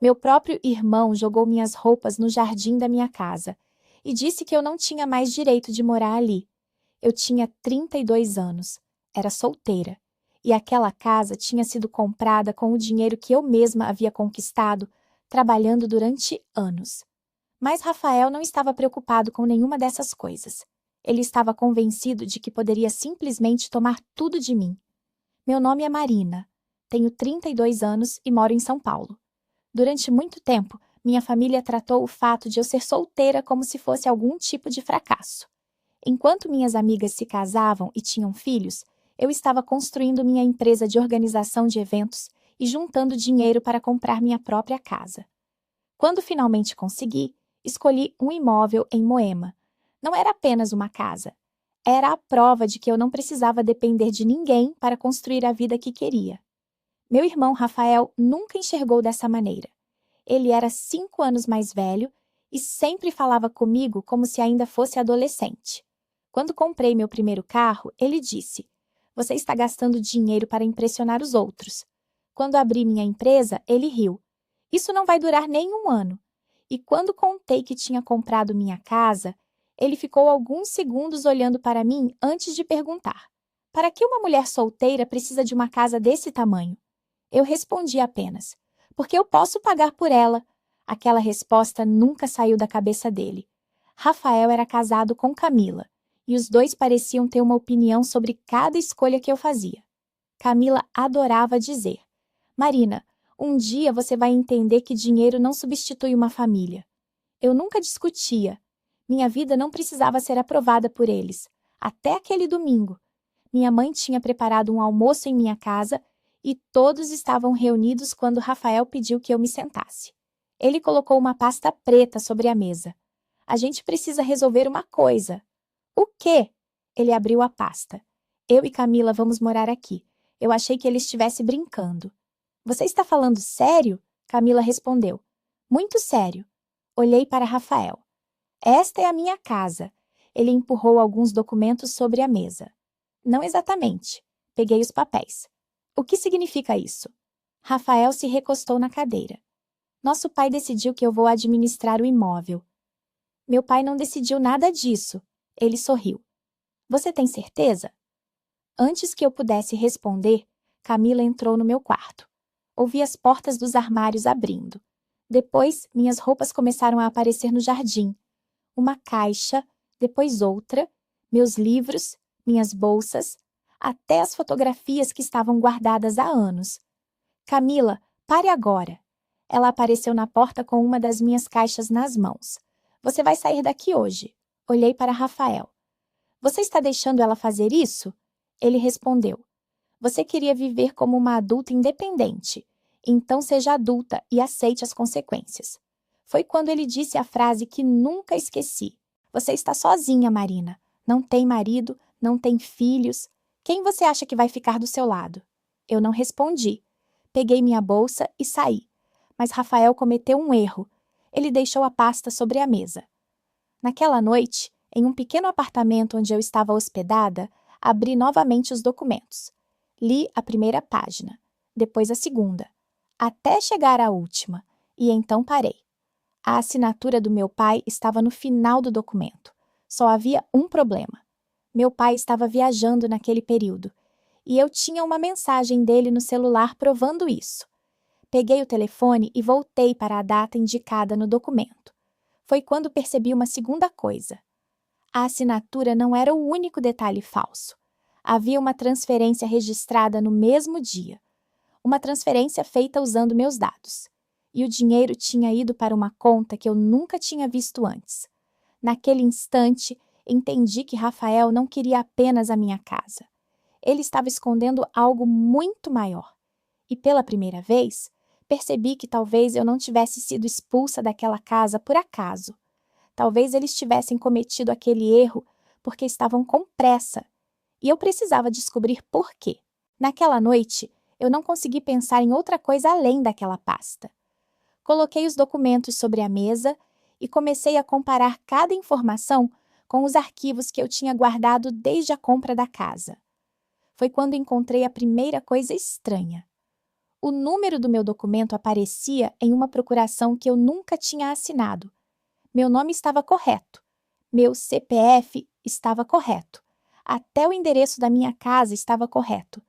Meu próprio irmão jogou minhas roupas no jardim da minha casa e disse que eu não tinha mais direito de morar ali. Eu tinha 32 anos, era solteira, e aquela casa tinha sido comprada com o dinheiro que eu mesma havia conquistado, trabalhando durante anos. Mas Rafael não estava preocupado com nenhuma dessas coisas. Ele estava convencido de que poderia simplesmente tomar tudo de mim. Meu nome é Marina, tenho 32 anos e moro em São Paulo. Durante muito tempo, minha família tratou o fato de eu ser solteira como se fosse algum tipo de fracasso. Enquanto minhas amigas se casavam e tinham filhos, eu estava construindo minha empresa de organização de eventos e juntando dinheiro para comprar minha própria casa. Quando finalmente consegui, escolhi um imóvel em Moema. Não era apenas uma casa. Era a prova de que eu não precisava depender de ninguém para construir a vida que queria. Meu irmão Rafael nunca enxergou dessa maneira. Ele era 5 anos mais velho e sempre falava comigo como se ainda fosse adolescente. Quando comprei meu primeiro carro, ele disse: "Você está gastando dinheiro para impressionar os outros." Quando abri minha empresa, ele riu: "Isso não vai durar nem um ano." E quando contei que tinha comprado minha casa, ele ficou alguns segundos olhando para mim antes de perguntar: "Para que uma mulher solteira precisa de uma casa desse tamanho?" Eu respondi apenas: "Porque eu posso pagar por ela." Aquela resposta nunca saiu da cabeça dele. Rafael era casado com Camila, e os dois pareciam ter uma opinião sobre cada escolha que eu fazia. Camila adorava dizer: "Marina, um dia você vai entender que dinheiro não substitui uma família." Eu nunca discutia. Minha vida não precisava ser aprovada por eles. Até aquele domingo. Minha mãe tinha preparado um almoço em minha casa e todos estavam reunidos quando Rafael pediu que eu me sentasse. Ele colocou uma pasta preta sobre a mesa. "A gente precisa resolver uma coisa." "O quê?" Ele abriu a pasta. "Eu e Camila vamos morar aqui. Eu achei que ele estivesse brincando." "Você está falando sério?" Camila respondeu. "Muito sério." Olhei para Rafael. "Esta é a minha casa." Ele empurrou alguns documentos sobre a mesa. "Não exatamente." Peguei os papéis. "O que significa isso?" Rafael se recostou na cadeira. "Nosso pai decidiu que eu vou administrar o imóvel." "Meu pai não decidiu nada disso." Ele sorriu. "Você tem certeza?" Antes que eu pudesse responder, Camila entrou no meu quarto. Ouvi as portas dos armários abrindo. Depois, minhas roupas começaram a aparecer no jardim. Uma caixa, depois outra, meus livros, minhas bolsas, até as fotografias que estavam guardadas há anos. "Camila, pare agora." Ela apareceu na porta com uma das minhas caixas nas mãos. "Você vai sair daqui hoje." Olhei para Rafael. "Você está deixando ela fazer isso?" Ele respondeu. "Você queria viver como uma adulta independente. Então seja adulta e aceite as consequências." Foi quando ele disse a frase que nunca esqueci. "Você está sozinha, Marina. Não tem marido, não tem filhos. Quem você acha que vai ficar do seu lado?" Eu não respondi. Peguei minha bolsa e saí. Mas Rafael cometeu um erro. Ele deixou a pasta sobre a mesa. Naquela noite, em um pequeno apartamento onde eu estava hospedada, abri novamente os documentos. Li a primeira página, depois a segunda, até chegar à última, e então parei. A assinatura do meu pai estava no final do documento. Só havia um problema. Meu pai estava viajando naquele período, e eu tinha uma mensagem dele no celular provando isso. Peguei o telefone e voltei para a data indicada no documento. Foi quando percebi uma segunda coisa. A assinatura não era o único detalhe falso. Havia uma transferência registrada no mesmo dia. Uma transferência feita usando meus dados. E o dinheiro tinha ido para uma conta que eu nunca tinha visto antes. Naquele instante, entendi que Rafael não queria apenas a minha casa. Ele estava escondendo algo muito maior. E pela primeira vez, percebi que talvez eu não tivesse sido expulsa daquela casa por acaso. Talvez eles tivessem cometido aquele erro porque estavam com pressa. E eu precisava descobrir por quê. Naquela noite, eu não consegui pensar em outra coisa além daquela pasta. Coloquei os documentos sobre a mesa e comecei a comparar cada informação com os arquivos que eu tinha guardado desde a compra da casa. Foi quando encontrei a primeira coisa estranha. O número do meu documento aparecia em uma procuração que eu nunca tinha assinado. Meu nome estava correto. Meu CPF estava correto. Até o endereço da minha casa estava correto.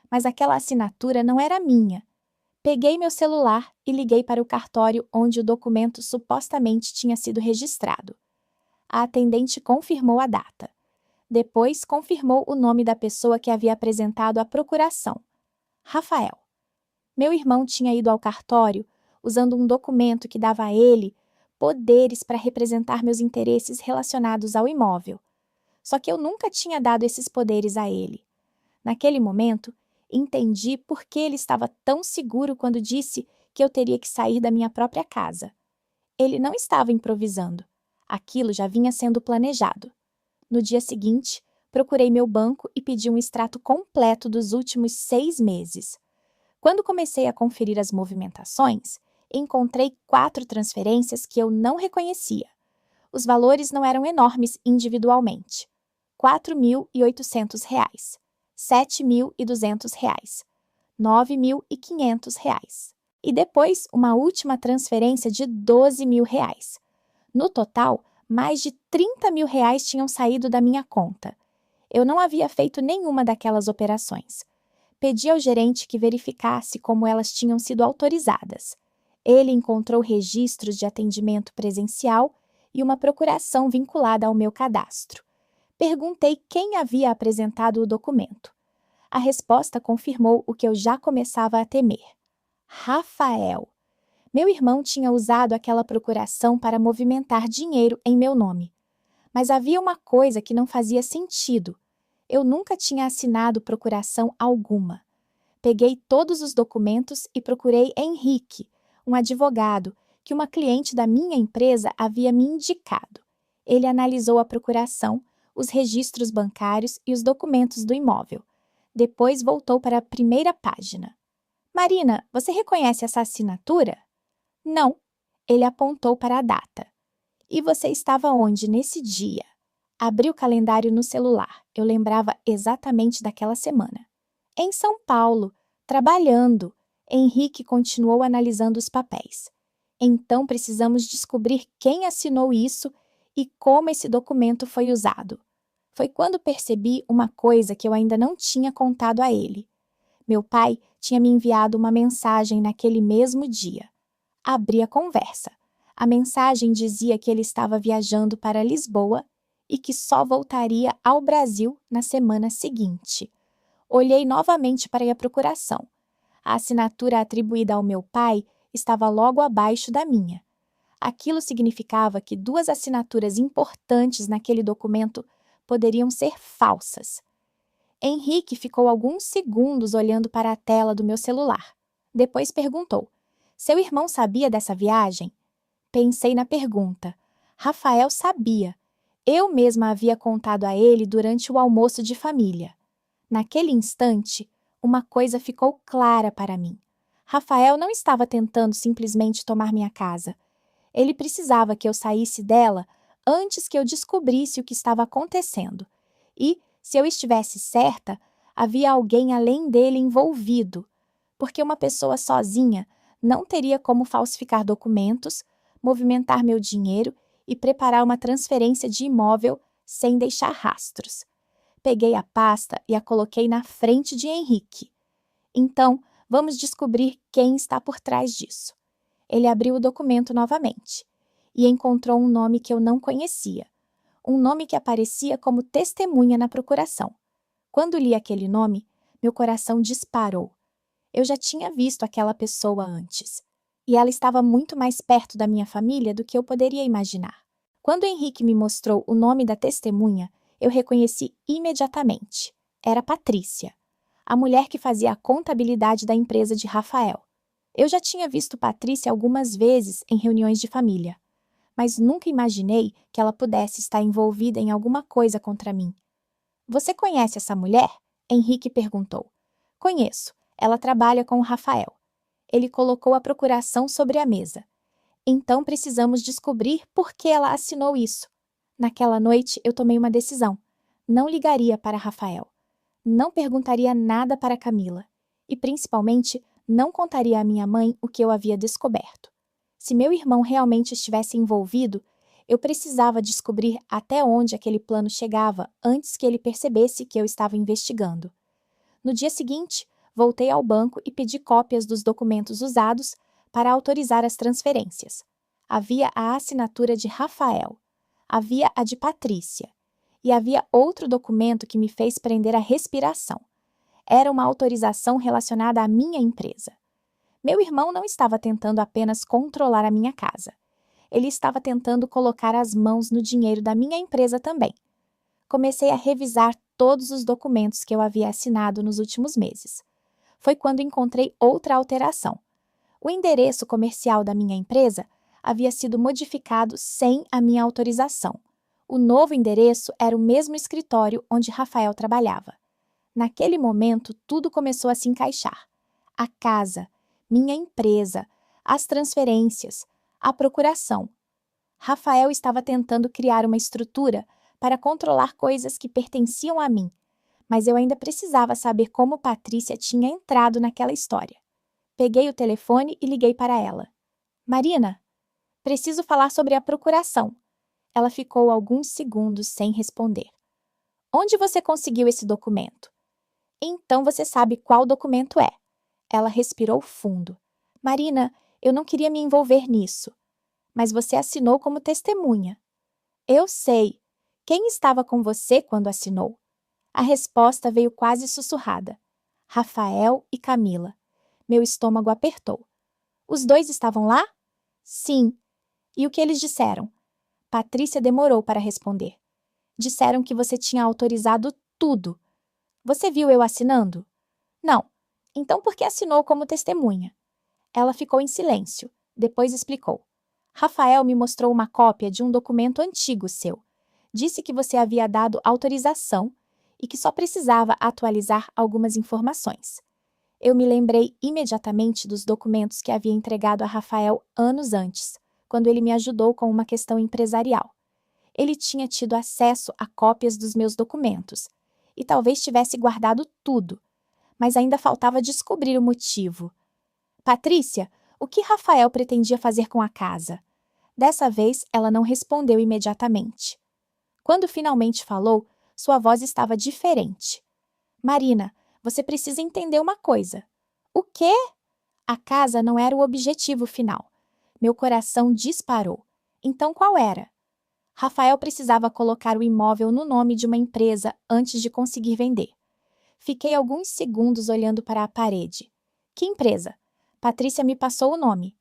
Mas aquela assinatura não era minha. Peguei meu celular e liguei para o cartório onde o documento supostamente tinha sido registrado. A atendente confirmou a data. Depois, confirmou o nome da pessoa que havia apresentado a procuração: Rafael. Meu irmão tinha ido ao cartório usando um documento que dava a ele poderes para representar meus interesses relacionados ao imóvel. Só que eu nunca tinha dado esses poderes a ele. Naquele momento, entendi por que ele estava tão seguro quando disse que eu teria que sair da minha própria casa. Ele não estava improvisando. Aquilo já vinha sendo planejado. No dia seguinte, procurei meu banco e pedi um extrato completo dos últimos 6 meses. Quando comecei a conferir as movimentações, encontrei 4 transferências que eu não reconhecia. Os valores não eram enormes individualmente. R$ 4.800, R$ 7.200, R$ 9.500. E depois, uma última transferência de R$ 12.000. No total, mais de R$ 30.000 tinham saído da minha conta. Eu não havia feito nenhuma daquelas operações. Pedi ao gerente que verificasse como elas tinham sido autorizadas. Ele encontrou registros de atendimento presencial e uma procuração vinculada ao meu cadastro. Perguntei quem havia apresentado o documento. A resposta confirmou o que eu já começava a temer. Rafael. Meu irmão tinha usado aquela procuração para movimentar dinheiro em meu nome. Mas havia uma coisa que não fazia sentido. Eu nunca tinha assinado procuração alguma. Peguei todos os documentos e procurei Henrique, um advogado, que uma cliente da minha empresa havia me indicado. Ele analisou a procuração, os registros bancários e os documentos do imóvel. Depois voltou para a primeira página. Marina, você reconhece essa assinatura? Não. Ele apontou para a data. E você estava onde nesse dia? Abri o calendário no celular. Eu lembrava exatamente daquela semana. Em São Paulo, trabalhando. Henrique continuou analisando os papéis. Então precisamos descobrir quem assinou isso e como esse documento foi usado. Foi quando percebi uma coisa que eu ainda não tinha contado a ele. Meu pai tinha me enviado uma mensagem naquele mesmo dia. Abri a conversa. A mensagem dizia que ele estava viajando para Lisboa e que só voltaria ao Brasil na semana seguinte. Olhei novamente para a procuração. A assinatura atribuída ao meu pai estava logo abaixo da minha. Aquilo significava que 2 assinaturas importantes naquele documento poderiam ser falsas. Henrique ficou alguns segundos olhando para a tela do meu celular. Depois perguntou: seu irmão sabia dessa viagem? Pensei na pergunta. Rafael sabia. Eu mesma havia contado a ele durante o almoço de família. Naquele instante, uma coisa ficou clara para mim. Rafael não estava tentando simplesmente tomar minha casa. Ele precisava que eu saísse dela antes que eu descobrisse o que estava acontecendo. E, se eu estivesse certa, havia alguém além dele envolvido, porque uma pessoa sozinha não teria como falsificar documentos, movimentar meu dinheiro e preparar uma transferência de imóvel sem deixar rastros. Peguei a pasta e a coloquei na frente de Henrique. Então, vamos descobrir quem está por trás disso. Ele abriu o documento novamente e encontrou um nome que eu não conhecia, um nome que aparecia como testemunha na procuração. Quando li aquele nome, meu coração disparou. Eu já tinha visto aquela pessoa antes, e ela estava muito mais perto da minha família do que eu poderia imaginar. Quando Henrique me mostrou o nome da testemunha, eu reconheci imediatamente. Era Patrícia, a mulher que fazia a contabilidade da empresa de Rafael. Eu já tinha visto Patrícia algumas vezes em reuniões de família, mas nunca imaginei que ela pudesse estar envolvida em alguma coisa contra mim. Você conhece essa mulher? Henrique perguntou. Conheço. Ela trabalha com o Rafael. Ele colocou a procuração sobre a mesa. Então precisamos descobrir por que ela assinou isso. Naquela noite eu tomei uma decisão. Não ligaria para Rafael. Não perguntaria nada para Camila. E principalmente Não contaria à minha mãe o que eu havia descoberto. Se meu irmão realmente estivesse envolvido, eu precisava descobrir até onde aquele plano chegava antes que ele percebesse que eu estava investigando. No dia seguinte, voltei ao banco e pedi cópias dos documentos usados para autorizar as transferências. Havia a assinatura de Rafael, havia a de Patrícia, e havia outro documento que me fez prender a respiração. Era uma autorização relacionada à minha empresa. Meu irmão não estava tentando apenas controlar a minha casa. Ele estava tentando colocar as mãos no dinheiro da minha empresa também. Comecei a revisar todos os documentos que eu havia assinado nos últimos meses. Foi quando encontrei outra alteração. O endereço comercial da minha empresa havia sido modificado sem a minha autorização. O novo endereço era o mesmo escritório onde Rafael trabalhava. Naquele momento, tudo começou a se encaixar. A casa, minha empresa, as transferências, a procuração. Rafael estava tentando criar uma estrutura para controlar coisas que pertenciam a mim, mas eu ainda precisava saber como Patrícia tinha entrado naquela história. Peguei o telefone e liguei para ela. Marina, preciso falar sobre a procuração. Ela ficou alguns segundos sem responder. Onde você conseguiu esse documento? Então você sabe qual documento é. Ela respirou fundo. Marina, eu não queria me envolver nisso. Mas você assinou como testemunha. Eu sei. Quem estava com você quando assinou? A resposta veio quase sussurrada. Rafael e Camila. Meu estômago apertou. Os dois estavam lá? Sim. E o que eles disseram? Patrícia demorou para responder. Disseram que você tinha autorizado tudo. Você viu eu assinando? Não. Então por que assinou como testemunha? Ela ficou em silêncio. Depois explicou. Rafael me mostrou uma cópia de um documento antigo seu. Disse que você havia dado autorização e que só precisava atualizar algumas informações. Eu me lembrei imediatamente dos documentos que havia entregado a Rafael anos antes, quando ele me ajudou com uma questão empresarial. Ele tinha tido acesso a cópias dos meus documentos e talvez tivesse guardado tudo, mas ainda faltava descobrir o motivo. Patrícia, o que Rafael pretendia fazer com a casa? Dessa vez, ela não respondeu imediatamente. Quando finalmente falou, sua voz estava diferente. Marina, você precisa entender uma coisa. O quê? A casa não era o objetivo final. Meu coração disparou. Então qual era? Rafael precisava colocar o imóvel no nome de uma empresa antes de conseguir vender. Fiquei alguns segundos olhando para a parede. Que empresa? Patrícia me passou o nome.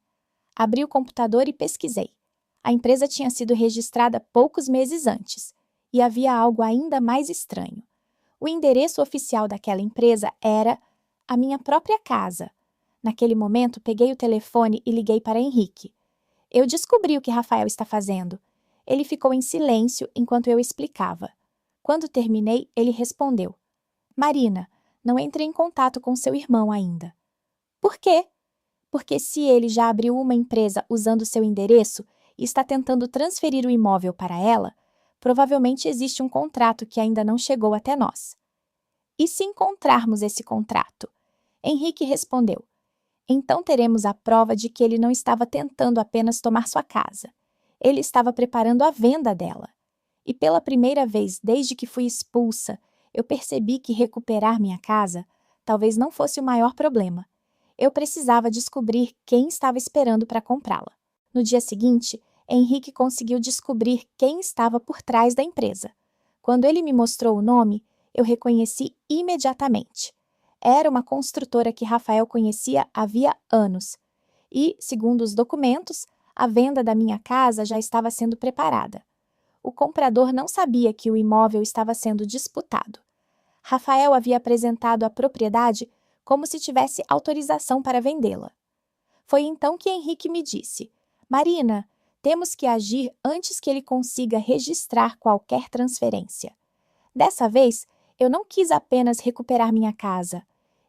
Abri o computador e pesquisei. A empresa tinha sido registrada poucos meses antes, e havia algo ainda mais estranho. O endereço oficial daquela empresa era a minha própria casa. Naquele momento, peguei o telefone e liguei para Henrique. Eu descobri o que Rafael está fazendo. Ele ficou em silêncio enquanto eu explicava. Quando terminei, ele respondeu. Marina, não entre em contato com seu irmão ainda. Por quê? Porque se ele já abriu uma empresa usando seu endereço e está tentando transferir o imóvel para ela, provavelmente existe um contrato que ainda não chegou até nós. E se encontrarmos esse contrato? Henrique respondeu. Então teremos a prova de que ele não estava tentando apenas tomar sua casa. Ele estava preparando a venda dela. E pela primeira vez desde que fui expulsa, eu percebi que recuperar minha casa talvez não fosse o maior problema. Eu precisava descobrir quem estava esperando para comprá-la. No dia seguinte, Henrique conseguiu descobrir quem estava por trás da empresa. Quando ele me mostrou o nome, eu reconheci imediatamente. Era uma construtora que Rafael conhecia havia anos. E, segundo os documentos, a venda da minha casa já estava sendo preparada. O comprador não sabia que o imóvel estava sendo disputado. Rafael havia apresentado a propriedade como se tivesse autorização para vendê-la. Foi então que Henrique me disse: Marina, temos que agir antes que ele consiga registrar qualquer transferência. Dessa vez, eu não quis apenas recuperar minha casa.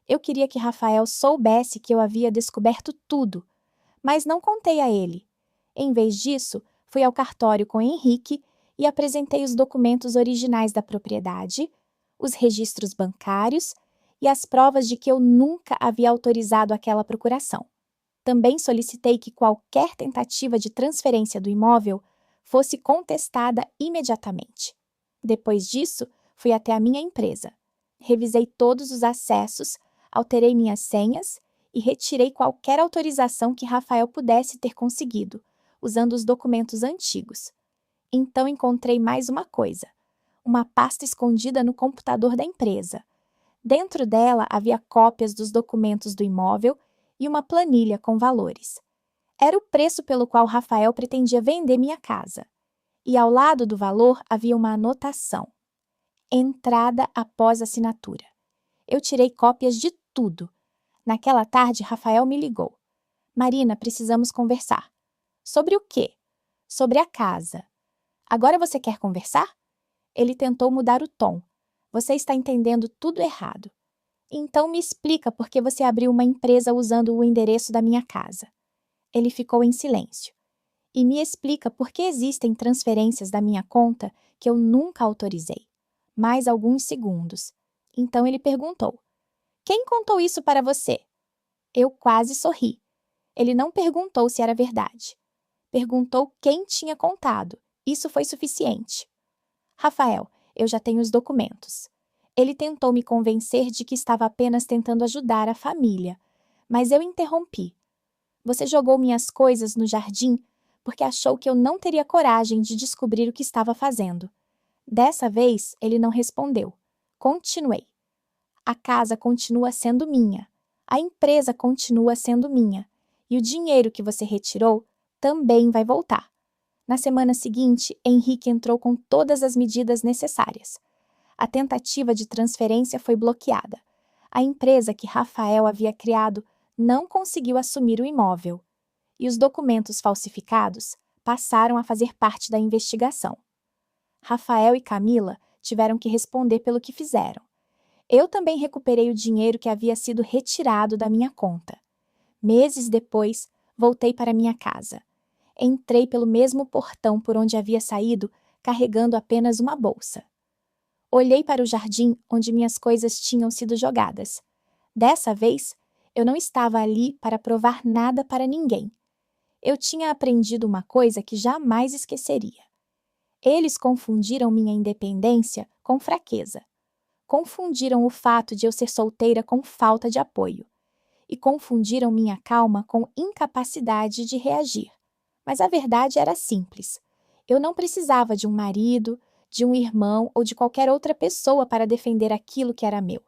Eu queria que Rafael soubesse que eu havia descoberto tudo, mas não contei a ele. Em vez disso, fui ao cartório com Henrique e apresentei os documentos originais da propriedade, os registros bancários e as provas de que eu nunca havia autorizado aquela procuração. Também solicitei que qualquer tentativa de transferência do imóvel fosse contestada imediatamente. Depois disso, fui até a minha empresa. Revisei todos os acessos, alterei minhas senhas e retirei qualquer autorização que Rafael pudesse ter conseguido, usando os documentos antigos. Então encontrei mais uma coisa: uma pasta escondida no computador da empresa. Dentro dela havia cópias dos documentos do imóvel e uma planilha com valores. Era o preço pelo qual Rafael pretendia vender minha casa. E ao lado do valor havia uma anotação: entrada após assinatura. Eu tirei cópias de tudo. Naquela tarde, Rafael me ligou. Marina, precisamos conversar. Sobre o quê? Sobre a casa. Agora você quer conversar? Ele tentou mudar o tom. Você está entendendo tudo errado. Então me explica por que você abriu uma empresa usando o endereço da minha casa. Ele ficou em silêncio. E me explica por que existem transferências da minha conta que eu nunca autorizei. Mais alguns segundos. Então ele perguntou: quem contou isso para você? Eu quase sorri. Ele não perguntou se era verdade. Perguntou quem tinha contado. Isso foi suficiente. Rafael, eu já tenho os documentos. Ele tentou me convencer de que estava apenas tentando ajudar a família, mas eu interrompi. Você jogou minhas coisas no jardim porque achou que eu não teria coragem de descobrir o que estava fazendo. Dessa vez, ele não respondeu. Continuei. A casa continua sendo minha. A empresa continua sendo minha. E o dinheiro que você retirou também vai voltar. Na semana seguinte, Henrique entrou com todas as medidas necessárias. A tentativa de transferência foi bloqueada. A empresa que Rafael havia criado não conseguiu assumir o imóvel. E os documentos falsificados passaram a fazer parte da investigação. Rafael e Camila tiveram que responder pelo que fizeram. Eu também recuperei o dinheiro que havia sido retirado da minha conta. Meses depois, voltei para minha casa. Entrei pelo mesmo portão por onde havia saído, carregando apenas uma bolsa. Olhei para o jardim onde minhas coisas tinham sido jogadas. Dessa vez, eu não estava ali para provar nada para ninguém. Eu tinha aprendido uma coisa que jamais esqueceria. Eles confundiram minha independência com fraqueza. Confundiram o fato de eu ser solteira com falta de apoio. E confundiram minha calma com incapacidade de reagir. Mas a verdade era simples. Eu não precisava de um marido, de um irmão ou de qualquer outra pessoa para defender aquilo que era meu.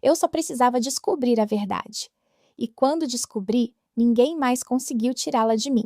Eu só precisava descobrir a verdade. E quando descobri, ninguém mais conseguiu tirá-la de mim.